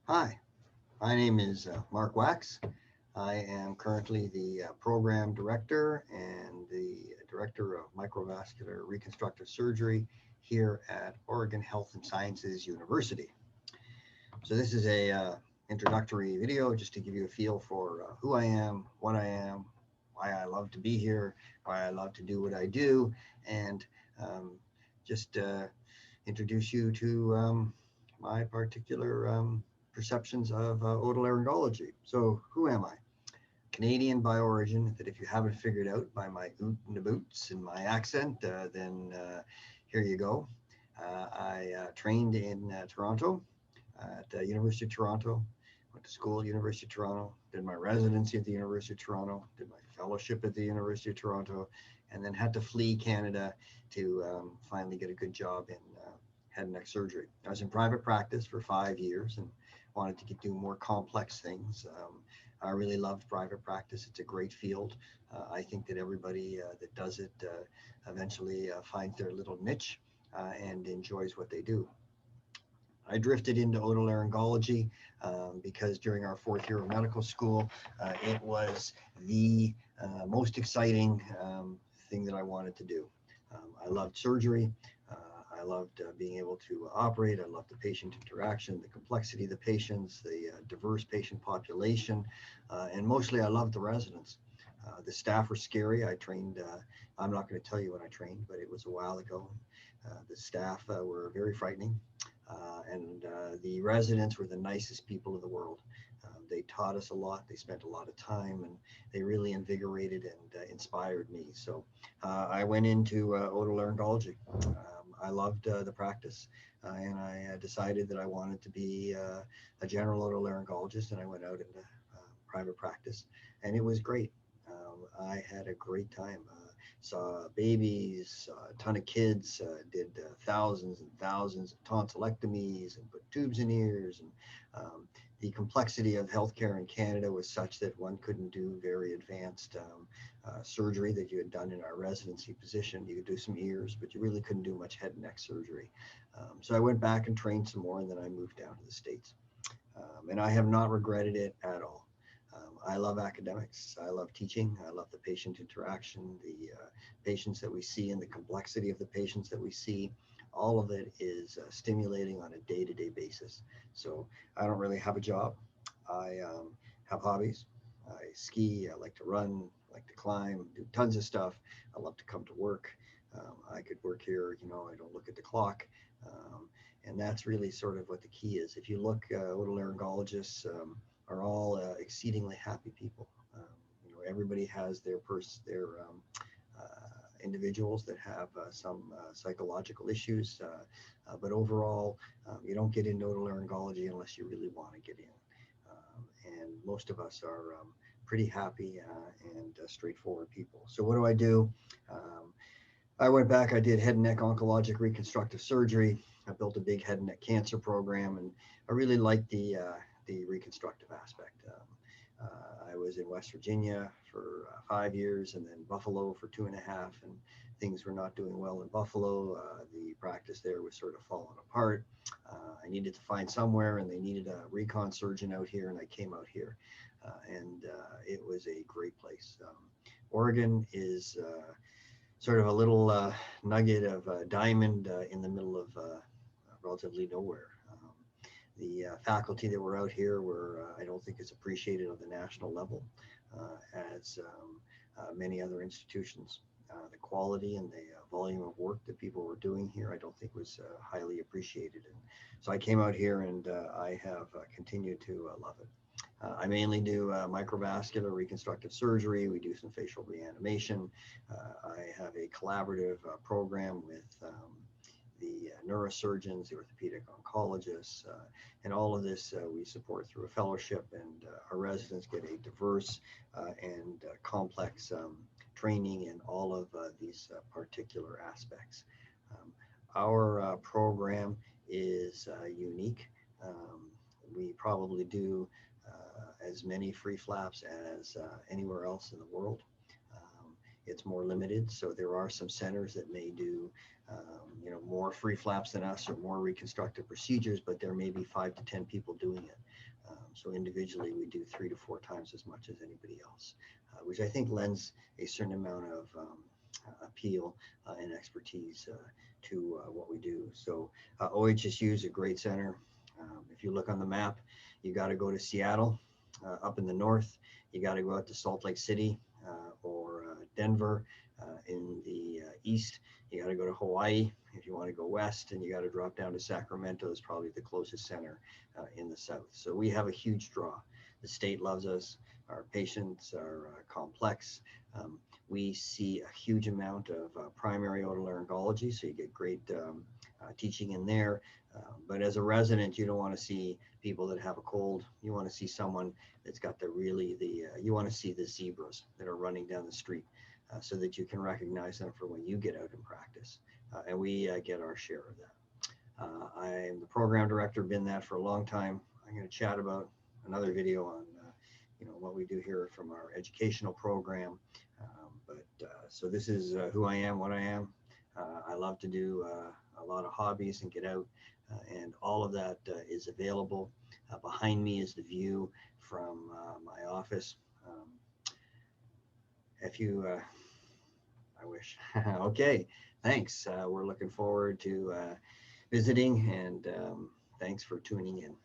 Hi, my name is Mark Wax. I am currently the program director and the director of microvascular reconstructive surgery here at Oregon Health and Sciences University. So this is a introductory video just to give you a feel for who I am, what I am, why I love to be here, why I love to do what I do, and um, just introduce you to my particular perceptions of otolaryngology. So, who am I? Canadian by origin, that if you haven't figured out by my oot and the boots and my accent, then here you go. I trained in Toronto at the University of Toronto, went to school at University of Toronto, did my residency at the University of Toronto, did my fellowship at the University of Toronto, and then had to flee Canada to finally get a good job in head and neck surgery. I was in private practice for 5 years and wanted to do more complex things. I really loved private practice. It's a great field. I think that everybody that does it eventually finds their little niche and enjoys what they do. I drifted into otolaryngology because during our fourth year of medical school, it was the most exciting thing that I wanted to do. I loved surgery. Uh, I loved being able to operate. I loved the patient interaction, the complexity of the patients, the diverse patient population, and mostly I loved the residents. The staff were scary. I'm not going to tell you when I trained, but it was a while ago. The staff were very frightening, and the residents were the nicest people in the world. They taught us a lot. They spent a lot of time, and they really invigorated and inspired me. So I went into otolaryngology. I loved the practice, and I decided that I wanted to be a general otolaryngologist, and I went out into private practice, and it was great. I had a great time. Saw babies, saw a ton of kids, did thousands and thousands of tonsillectomies and put tubes in ears. And the complexity of healthcare in Canada was such that one couldn't do very advanced surgery that you had done in our residency position. You could do some ears, but you really couldn't do much head and neck surgery. So I went back and trained some more, and then I moved down to the States. And I have not regretted it at all. I love academics. I love teaching. I love the patient interaction, the patients that we see, and the complexity of the patients that we see. All of it is stimulating on a day-to-day basis. So I don't really have a job. I have hobbies. I ski. I like to run. I like to climb. Do tons of stuff. I love to come to work. I could work here. I don't look at the clock. Um, and that's really sort of what the key is. If you look, otolaryngologists are all exceedingly happy people. Everybody has individuals that have some psychological issues, but overall, you don't get into otolaryngology unless you really want to get in. And most of us are pretty happy and straightforward people. So what do I do? Um, I went back, I did head and neck oncologic reconstructive surgery. I built a big head and neck cancer program, and I really liked the reconstructive aspect. I was in West Virginia for 5 years, and then Buffalo for 2.5, and things were not doing well in Buffalo. The practice there was sort of falling apart. I needed to find somewhere, and they needed a recon surgeon out here, and I came out here, and it was a great place. Oregon is sort of a little nugget of diamond in the middle of relatively nowhere. The faculty that were out here were, I don't think, is appreciated on the national level as many other institutions. The quality and the volume of work that people were doing here, I don't think was highly appreciated. And so I came out here, and I have continued to love it. I mainly do microvascular reconstructive surgery. We do some facial reanimation. I have a collaborative program with the neurosurgeons, the orthopedic oncologists, and all of this we support through a fellowship, and our residents get a diverse and complex training in all of these particular aspects. Um, our program is unique. We probably do as many free flaps as anywhere else in the world. it's more limited. So there are some centers that may do, more free flaps than us or more reconstructive procedures, but there may be 5 to 10 people doing it. So individually, we do 3 to 4 times as much as anybody else, which I think lends a certain amount of appeal and expertise to what we do. So OHSU is a great center. If you look on the map, you got to go to Seattle up in the north. You got to go out to Salt Lake City or Denver in the east. You got to go to Hawaii if you want to go west, and you got to drop down to Sacramento. Is probably the closest center in the south. So we have a huge draw. The state loves us. Our patients are complex. We see a huge amount of primary otolaryngology, so you get great teaching in there. But as a resident, you don't want to see people that have a cold. You want to see someone that's got you want to see the zebras that are running down the street so that you can recognize them for when you get out in practice. And we get our share of that. I'm the program director, been that for a long time. I'm going to chat about another video on what we do here from our educational program. So this is who I am, what I am. I love to do a lot of hobbies and get out, and all of that is available. Behind me is the view from my office. I wish. Okay, thanks. We're looking forward to visiting, and thanks for tuning in.